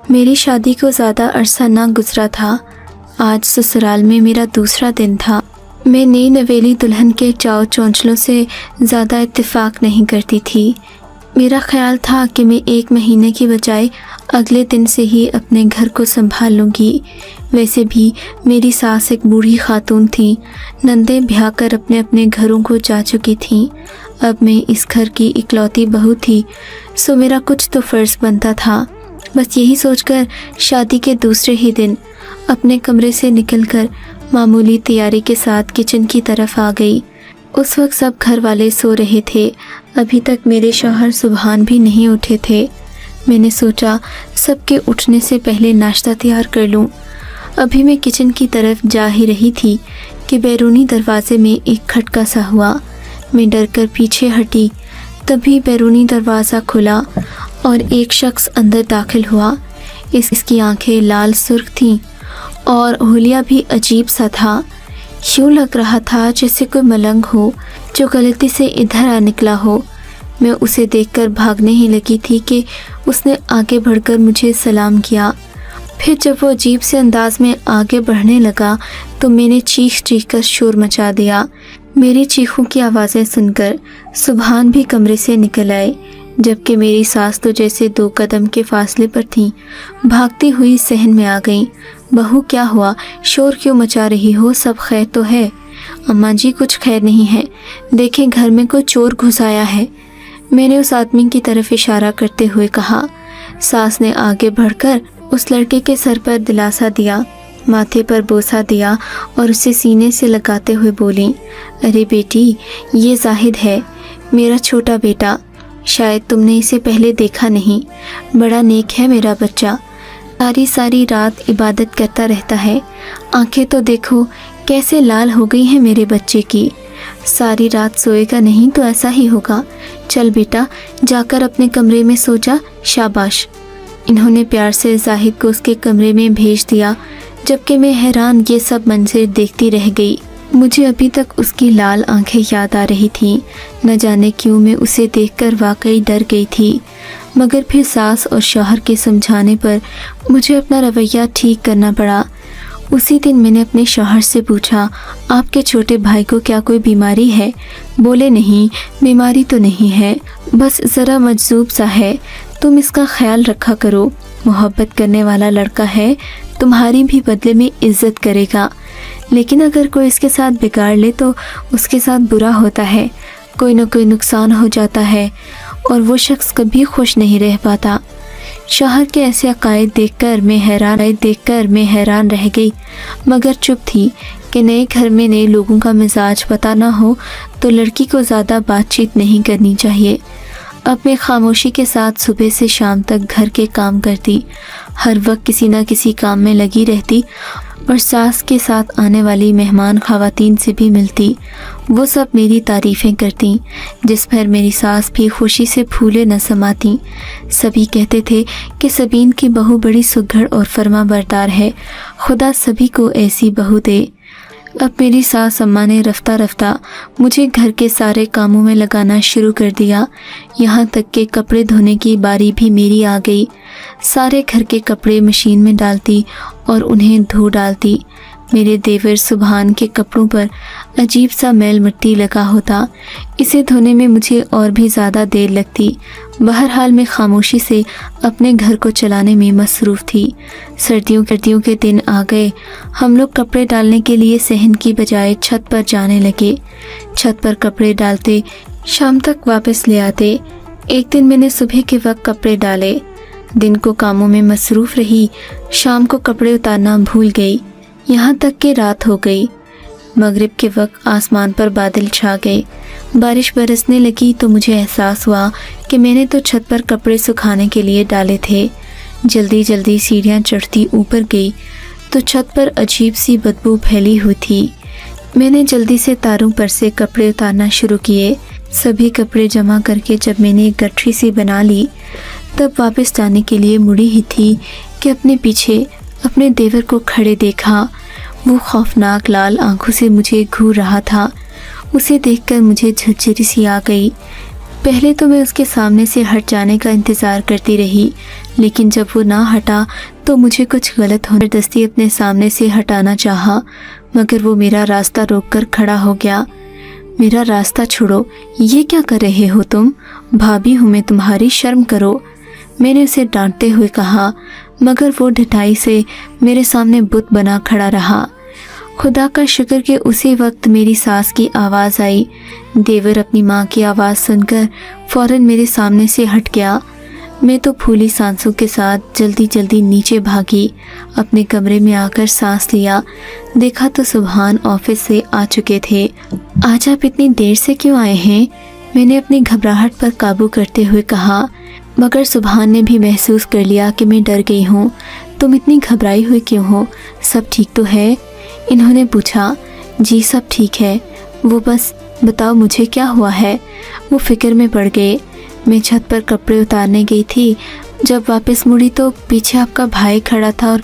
میری شادی کو زیادہ عرصہ نہ گزرا تھا۔ آج سسرال میں میرا دوسرا دن تھا۔ میں نئی نویلی دلہن کے چاؤ چونچلوں سے زیادہ اتفاق نہیں کرتی تھی۔ میرا خیال تھا کہ میں 1 مہینے کی بجائے اگلے دن سے ہی اپنے گھر کو سنبھال لوں گی۔ ویسے بھی میری ساس ایک بوڑھی خاتون تھی، نندیں بیاہ کر اپنے اپنے گھروں کو جا چکی تھیں۔ اب میں اس گھر کی اکلوتی بہو تھی، سو میرا کچھ تو فرض بنتا تھا۔ بس یہی سوچ کر شادی کے دوسرے ہی دن اپنے کمرے سے نکل کر معمولی تیاری کے ساتھ کچن کی طرف آ گئی۔ اس وقت سب گھر والے سو رہے تھے، ابھی تک میرے شوہر سبحان بھی نہیں اٹھے تھے۔ میں نے سوچا سب کے اٹھنے سے پہلے ناشتہ تیار کر لوں۔ ابھی میں کچن کی طرف جا ہی رہی تھی کہ بیرونی دروازے میں ایک کھٹکا سا ہوا۔ میں ڈر کر پیچھے ہٹی، تبھی بیرونی دروازہ کھلا اور ایک شخص اندر داخل ہوا۔ اس کی آنکھیں لال سرخ تھیں اور حلیہ بھی عجیب سا تھا۔ یوں لگ رہا تھا جیسے کوئی ملنگ ہو جو غلطی سے ادھر آ نکلا ہو۔ میں اسے دیکھ کر بھاگنے ہی لگی تھی کہ اس نے آگے بڑھ کر مجھے سلام کیا۔ پھر جب وہ عجیب سے انداز میں آگے بڑھنے لگا تو میں نے چیخ چیخ کر شور مچا دیا۔ میری چیخوں کی آوازیں سن کر سبحان بھی کمرے سے نکل آئے، جبکہ میری ساس تو جیسے 2 قدم کے فاصلے پر تھیں، بھاگتی ہوئی صحن میں آ گئیں۔ بہو کیا ہوا؟ شور کیوں مچا رہی ہو؟ سب خیر تو ہے؟ اماں جی کچھ خیر نہیں ہے، دیکھیں گھر میں کوئی چور گھس آیا ہے، میں نے اس آدمی کی طرف اشارہ کرتے ہوئے کہا۔ ساس نے آگے بڑھ کر اس لڑکے کے سر پر دلاسا دیا، ماتھے پر بوسہ دیا اور اسے سینے سے لگاتے ہوئے بولیں، ارے بیٹی، یہ زاہد ہے، میرا چھوٹا بیٹا، شاید تم نے اسے پہلے دیکھا نہیں، بڑا نیک ہے میرا بچہ، ساری رات عبادت کرتا رہتا ہے، آنکھیں تو دیکھو کیسے لال ہو گئی ہیں میرے بچے کی، ساری رات سوئے گا نہیں تو ایسا ہی ہوگا، چل بیٹا جا کر اپنے کمرے میں سو جا، شاباش۔ انہوں نے پیار سے زاہد کو اس کے کمرے میں بھیج دیا، جبکہ میں حیران یہ سب منظر دیکھتی رہ گئی۔ مجھے ابھی تک اس کی لال آنکھیں یاد آ رہی تھیں، نہ جانے کیوں میں اسے دیکھ کر واقعی ڈر گئی تھی، مگر پھر ساس اور شوہر کے سمجھانے پر مجھے اپنا رویہ ٹھیک کرنا پڑا۔ اسی دن میں نے اپنے شوہر سے پوچھا، آپ کے چھوٹے بھائی کو کیا کوئی بیماری ہے؟ بولے نہیں، بیماری تو نہیں ہے، بس ذرا مجذوب سا ہے، تم اس کا خیال رکھا کرو، محبت کرنے والا لڑکا ہے، تمہاری بھی بدلے میں عزت کرے گا، لیکن اگر کوئی اس کے ساتھ بگاڑ لے تو اس کے ساتھ برا ہوتا ہے، کوئی نہ کوئی نقصان ہو جاتا ہے اور وہ شخص کبھی خوش نہیں رہ پاتا۔ شوہر کے ایسے عقائد دیکھ کر میں حیران رہ گئی، مگر چپ تھی کہ نئے گھر میں نئے لوگوں کا مزاج پتہ نہ ہو تو لڑکی کو زیادہ بات چیت نہیں کرنی چاہیے۔ اب میں خاموشی کے ساتھ صبح سے شام تک گھر کے کام کرتی، ہر وقت کسی نہ کسی کام میں لگی رہتی اور ساس کے ساتھ آنے والی مہمان خواتین سے بھی ملتی، وہ سب میری تعریفیں کرتیں، جس پر میری ساس بھی خوشی سے پھولے نہ سماتی۔ سبھی کہتے تھے کہ سبین کی بہو بڑی سگھڑ اور فرما بردار ہے، خدا سبھی کو ایسی بہو دے۔ اب میری ساس اماں نے رفتہ رفتہ مجھے گھر کے سارے کاموں میں لگانا شروع کر دیا، یہاں تک کہ کپڑے دھونے کی باری بھی میری آ گئی۔ سارے گھر کے کپڑے مشین میں ڈالتی اور انہیں دھو ڈالتی۔ میرے دیور سبحان کے کپڑوں پر عجیب سا میل مٹی لگا ہوتا، اسے دھونے میں مجھے اور بھی زیادہ دیر لگتی۔ بہرحال میں خاموشی سے اپنے گھر کو چلانے میں مصروف تھی۔ سردیوں کے دن آ گئے، ہم لوگ کپڑے ڈالنے کے لیے صحن کی بجائے چھت پر جانے لگے۔ چھت پر کپڑے ڈالتے، شام تک واپس لے آتے۔ ایک دن میں نے صبح کے وقت کپڑے ڈالے، دن کو کاموں میں مصروف رہی، شام کو کپڑے اتارنا بھول گئی، یہاں تک کہ رات ہو گئی۔ مغرب کے وقت آسمان پر بادل چھا گئے، بارش برسنے لگی تو مجھے احساس ہوا کہ میں نے تو چھت پر کپڑے سکھانے کے لیے ڈالے تھے۔ جلدی سیڑھیاں چڑھتی اوپر گئی تو چھت پر عجیب سی بدبو پھیلی ہوئی تھی۔ میں نے جلدی سے تاروں پر سے کپڑے اتارنا شروع کیے۔ سبھی کپڑے جمع کر کے جب میں نے ایک گٹھری سی بنا لی، تب واپس جانے کے لیے مڑی ہی تھی کہ اپنے پیچھے اپنے دیور کو کھڑے دیکھا۔ وہ خوفناک لال آنکھوں سے مجھے گھور رہا تھا۔ اسے دیکھ کر مجھے جھنجھری سی آ گئی۔ پہلے تو میں اس کے سامنے سے ہٹ جانے کا انتظار کرتی رہی، لیکن جب وہ نہ ہٹا تو مجھے کچھ غلط ہونے دستی اپنے سامنے سے ہٹانا چاہا، مگر وہ میرا راستہ روک کر کھڑا ہو گیا۔ میرا راستہ چھوڑو، یہ کیا کر رہے ہو تم؟ بھابھی ہوں میں تمہاری، شرم کرو، میں نے اسے ڈانٹتے ہوئے کہا، مگر وہ ڈھٹائی سے میرے سامنے بت بنا کھڑا رہا۔ خدا کا شکر کہ اسی وقت میری ساس کی آواز آئی۔ دیور اپنی ماں کی آواز سن کر فوراً میرے سامنے سے ہٹ گیا۔ میں تو پھولی سانسوں کے ساتھ جلدی جلدی نیچے بھاگی، اپنے کمرے میں آ کر سانس لیا، دیکھا تو سبحان آفس سے آ چکے تھے۔ آج آپ اتنی دیر سے کیوں آئے ہیں؟ میں نے اپنی گھبراہٹ پر قابو کرتے ہوئے کہا، مگر سبحان نے بھی محسوس کر لیا کہ میں ڈر گئی ہوں۔ تم اتنی گھبرائی ہوئی کیوں ہو؟ سب ٹھیک تو ہے؟ انہوں نے پوچھا۔ جی سب ٹھیک ہے، وہ بس بتاؤ مجھے کیا ہوا ہے؟ وہ فکر میں پڑ گئے۔ میں چھت پر کپڑے اتارنے گئی تھی، جب واپس مڑی تو پیچھے آپ کا بھائی کھڑا تھا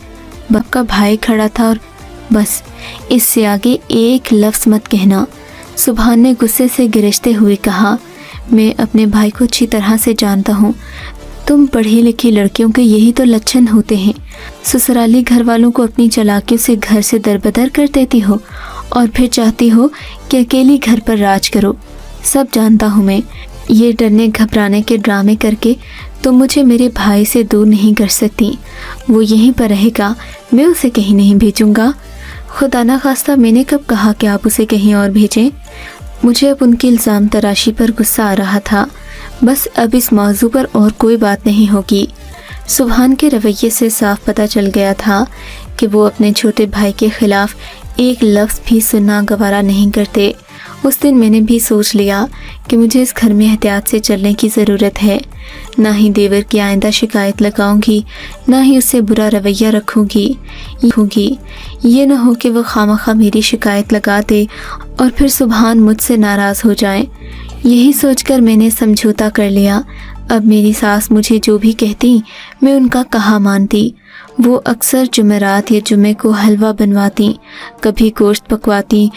اور بس اس سے آگے ایک لفظ مت کہنا۔ سبحان نے غصے سے گرجتے ہوئے کہا، میں اپنے بھائی کو اچھی طرح سے جانتا ہوں، تم پڑھی لکھی لڑکیوں کے یہی تو لچھن ہوتے ہیں، سسرالی گھر والوں کو اپنی چالاکیوں سے گھر سے دربدر کر دیتی ہو اور پھر چاہتی ہو کہ اکیلی گھر پر راج کرو۔ سب جانتا ہوں میں، یہ ڈرنے گھبرانے کے ڈرامے کر کے تم مجھے میرے بھائی سے دور نہیں کر سکتی۔ وہ یہیں پر رہے گا، میں اسے کہیں نہیں بھیجوں گا۔ خدا نہ خواستہ میں نے کب کہا کہ آپ اسے کہیں اور بھیجیں؟ مجھے اب ان کی الزام تراشی پر غصہ آ رہا تھا۔ بس اب اس موضوع پر اور کوئی بات نہیں ہوگی۔ سبحان کے رویے سے صاف پتہ چل گیا تھا کہ وہ اپنے چھوٹے بھائی کے خلاف ایک لفظ بھی سننا گوارا نہیں کرتے۔ اس دن میں نے بھی سوچ لیا کہ مجھے اس گھر میں احتیاط سے چلنے کی ضرورت ہے، نہ ہی دیور کی آئندہ شکایت لگاؤں گی، نہ ہی اس سے برا رویہ رکھوں گی۔ یہ نہ ہو کہ وہ خواہ میری شکایت لگا دے اور پھر سبحان مجھ سے ناراض ہو جائیں۔ یہی سوچ کر میں نے سمجھوتا کر لیا۔ اب میری ساس مجھے جو بھی کہتی میں ان کا کہا مانتی۔ وہ اکثر جمعرات یا جمعے کو حلوہ بنواتی، کبھی گوشت پکواتی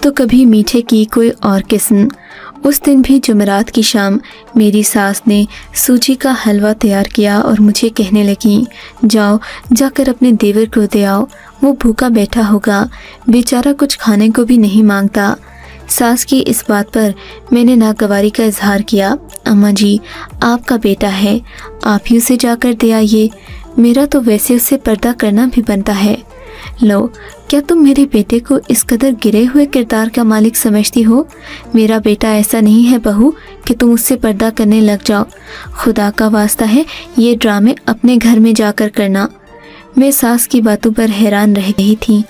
تو کبھی میٹھے کی کوئی اور قسم۔ اس دن بھی جمعرات کی شام میری ساس نے سوجی کا حلوہ تیار کیا اور مجھے کہنے لگیں، جا کر اپنے دیور کو دے آؤ، وہ بھوکا بیٹھا ہوگا، بیچارہ کچھ کھانے کو بھی نہیں مانگتا۔ ساس کی اس بات پر میں نے ناگواری کا اظہار کیا۔ اماں جی، آپ کا بیٹا ہے، آپ ہی اسے جا کر دے آئیے، میرا تو ویسے اسے پردہ کرنا بھی بنتا ہے۔ لو، کیا تم میرے بیٹے کو اس قدر گرے ہوئے کردار کا مالک سمجھتی ہو؟ میرا بیٹا ایسا نہیں ہے بہو کہ تم اس سے پردہ کرنے لگ جاؤ۔ خدا کا واسطہ ہے یہ ڈرامے اپنے گھر میں جا کر کرنا۔ میں ساس کی باتوں پر حیران رہ گئی تھی،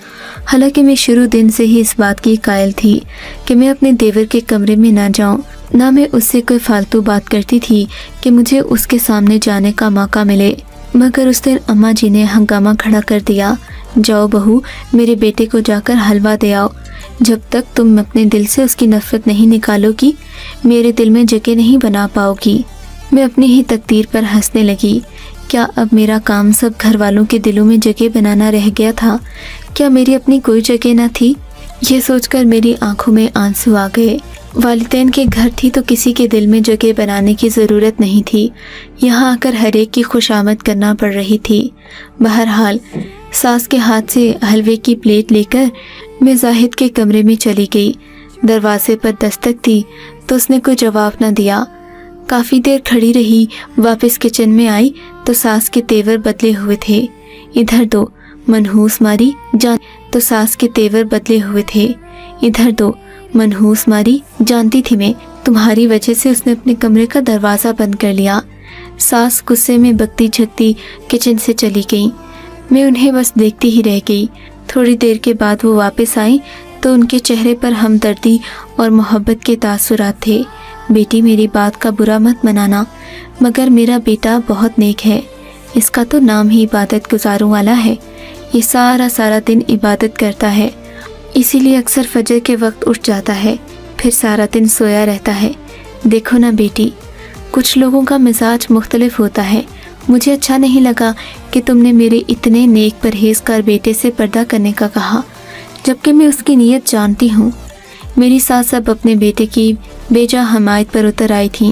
حالانکہ میں شروع دن سے ہی اس بات کی قائل تھی کہ میں اپنے دیور کے کمرے میں نہ جاؤں، نہ میں اس سے کوئی فالتو بات کرتی تھی کہ مجھے اس کے سامنے جانے کا موقع ملے۔ مگر اس دن اماں جی نے ہنگامہ کھڑا کر دیا، جاؤ بہو، میرے بیٹے کو جا کر حلوہ دے آؤ۔ جب تک تم اپنے دل سے اس کی نفرت نہیں نکالو گی، میرے دل میں جگہ نہیں بنا پاؤ گی۔ میں اپنی ہی تقدیر پر ہنسنے لگی۔ کیا اب میرا کام سب گھر والوں کے دلوں میں جگہ بنانا رہ گیا تھا؟ کیا میری اپنی کوئی جگہ نہ تھی؟ یہ سوچ کر میری آنکھوں میں آنسو آ گئے۔ والدین کے گھر تھی تو کسی کے دل میں جگہ بنانے کی ضرورت نہیں تھی، یہاں آ کر ہر ایک کی خوشامد کرنا پڑ رہی تھی۔ بہرحال ساس کے ہاتھ سے حلوے کی پلیٹ لے کر میں زاہد کے کمرے میں چلی گئی۔ دروازے پر دستک دی تو اس نے کوئی جواب نہ دیا۔ کافی دیر کھڑی رہی، واپس کچن میں آئی تو ساس کے تیور بدلے ہوئے تھے۔ ادھر دو، منحوس ماری تو ساس کے تیور بدلے ہوئے تھے۔ ادھر دو، منحوس ماری، جانتی تھی میں، تمہاری وجہ سے اس نے اپنے کمرے کا دروازہ بند کر لیا۔ ساس غصے میں بکتی جھکتی کچن سے چلی گئی۔ میں انہیں بس دیکھتی ہی رہ گئی۔ تھوڑی دیر کے بعد وہ واپس آئیں تو ان کے چہرے پر ہمدردی اور محبت کے تاثرات تھے۔ بیٹی، میری بات کا برا مت منانا، مگر میرا بیٹا بہت نیک ہے، اس کا تو نام ہی عبادت گزاروں والا ہے۔ یہ سارا دن عبادت کرتا ہے، اسی لیے اکثر فجر کے وقت اٹھ جاتا ہے، پھر سارا دن سویا رہتا ہے۔ دیکھو نا بیٹی، کچھ لوگوں کا مزاج مختلف ہوتا ہے، مجھے اچھا نہیں لگا کہ تم نے میرے اتنے نیک پرہیزگار بیٹے سے پردہ کرنے کا کہا، جبکہ میں اس کی نیت جانتی ہوں۔ میری ساس اب اپنے بیٹے کی بے جا حمایت پر اتر آئی تھیں۔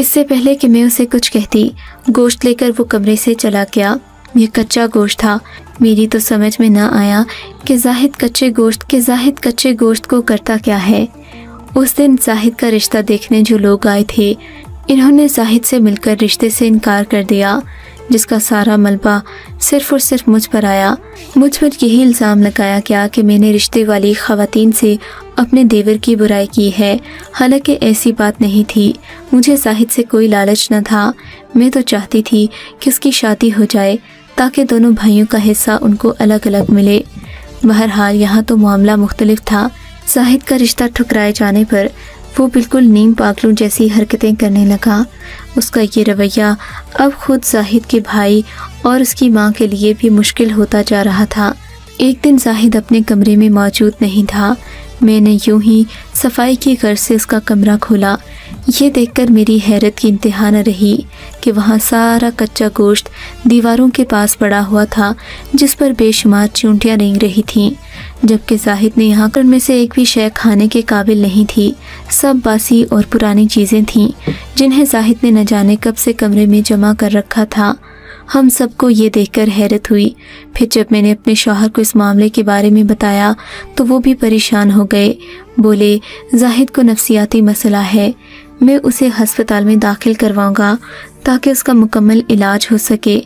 اس سے پہلے کہ میں اسے کچھ کہتی گوشت لے کر وہ کمرے سے چلا گیا۔ یہ کچا گوشت تھا۔ میری تو سمجھ میں نہ آیا کہ زاہد کچے گوشت کو کرتا کیا ہے۔ اس دن زاہد کا رشتہ دیکھنے جو لوگ آئے تھے انہوں نے زاہد سے مل کر رشتے سے انکار کر دیا، جس کا سارا ملبہ صرف اور صرف مجھ پر آیا۔ مجھ پر یہی الزام لگایا گیا کہ میں نے رشتے والی خواتین سے اپنے دیور کی برائی کی ہے، حالانکہ ایسی بات نہیں تھی۔ مجھے زاہد سے کوئی لالچ نہ تھا، میں تو چاہتی تھی کہ اس کی شادی ہو جائے تاکہ دونوں بھائیوں کا حصہ ان کو الگ الگ ملے۔ بہرحال یہاں تو معاملہ مختلف تھا۔ زاہد کا رشتہ ٹھکرائے جانے پر وہ بالکل نیم پاگلوں جیسی حرکتیں کرنے لگا۔ اس کا یہ رویہ اب خود زاہد کے بھائی اور اس کی ماں کے لیے بھی مشکل ہوتا جا رہا تھا۔ ایک دن زاہد اپنے کمرے میں موجود نہیں تھا۔ میں نے یوں ہی صفائی کی غرض سے اس کا کمرہ کھولا۔ یہ دیکھ کر میری حیرت کی انتہا نہ رہی کہ وہاں سارا کچا گوشت دیواروں کے پاس پڑا ہوا تھا، جس پر بے شمار چونٹیاں رینگ رہی تھیں، جبکہ زاہد نے یہاں کر میں سے ایک بھی شے کھانے کے قابل نہیں تھی۔ سب باسی اور پرانی چیزیں تھیں جنہیں زاہد نے نہ جانے کب سے کمرے میں جمع کر رکھا تھا۔ ہم سب کو یہ دیکھ کر حیرت ہوئی۔ پھر جب میں نے اپنے شوہر کو اس معاملے کے بارے میں بتایا تو وہ بھی پریشان ہو گئے۔ بولے زاہد کو نفسیاتی مسئلہ ہے، میں اسے ہسپتال میں داخل کرواؤں گا تاکہ اس کا مکمل علاج ہو سکے۔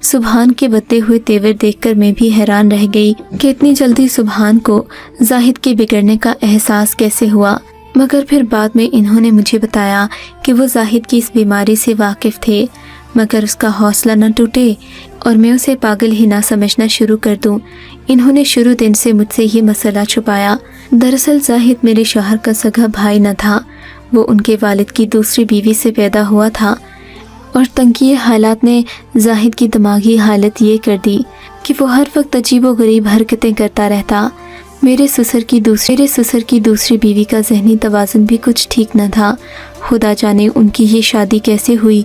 سبحان کے بدلے ہوئے تیور دیکھ کر میں بھی حیران رہ گئی کہ اتنی جلدی سبحان کو زاہد کے بگڑنے کا احساس کیسے ہوا، مگر پھر بعد میں انہوں نے مجھے بتایا کہ وہ زاہد کی اس بیماری سے واقف تھے، مگر اس کا حوصلہ نہ ٹوٹے اور میں اسے پاگل ہی نہ سمجھنا شروع کر دوں۔ انہوں نے شروع دن سے مجھ سے یہ مسئلہ چھپایا۔ دراصل زاہد میرے شوہر کا سگا بھائی نہ تھا، وہ ان کے والد کی دوسری بیوی سے پیدا ہوا تھا، اور تنگی حالات نے زاہد کی دماغی حالت یہ کر دی کہ وہ ہر وقت عجیب و غریب حرکتیں کرتا رہتا۔ میرے سسر کی دوسری بیوی کا ذہنی توازن بھی کچھ ٹھیک نہ تھا۔ خدا جانے ان کی یہ شادی کیسے ہوئی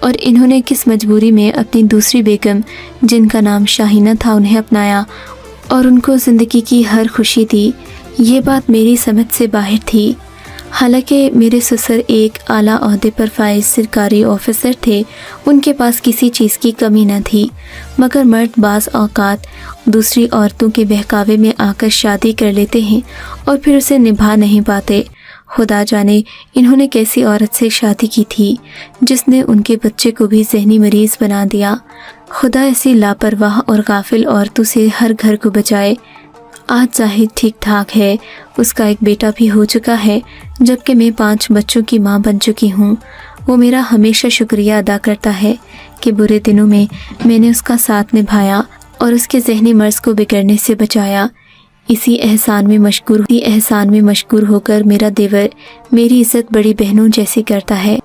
اور انہوں نے کس مجبوری میں اپنی دوسری بیگم جن کا نام شاہینہ تھا انہیں اپنایا اور ان کو زندگی کی ہر خوشی دی۔ یہ بات میری سمجھ سے باہر تھی۔ حالانکہ میرے سسر ایک اعلیٰ عہدے پر فائز سرکاری آفیسر تھے، ان کے پاس کسی چیز کی کمی نہ تھی، مگر مرد بعض اوقات دوسری عورتوں کے بہکاوے میں آ کر شادی کر لیتے ہیں اور پھر اسے نبھا نہیں پاتے۔ خدا جانے انہوں نے کیسی عورت سے شادی کی تھی جس نے ان کے بچے کو بھی ذہنی مریض بنا دیا۔ خدا ایسی لاپرواہ اور غافل عورتوں سے ہر گھر کو بچائے۔ آج زاہد ٹھیک ٹھاک ہے، اس کا ایک بیٹا بھی ہو چکا ہے، جبکہ میں 5 بچوں کی ماں بن چکی ہوں۔ وہ میرا ہمیشہ شکریہ ادا کرتا ہے کہ برے دنوں میں نے اس کا ساتھ نبھایا اور اس کے ذہنی مرض کو بگڑنے سے بچایا۔ اسی احسان میں مشغول ہو کر میرا دیور میری عزت بڑی بہنوں جیسی کرتا ہے۔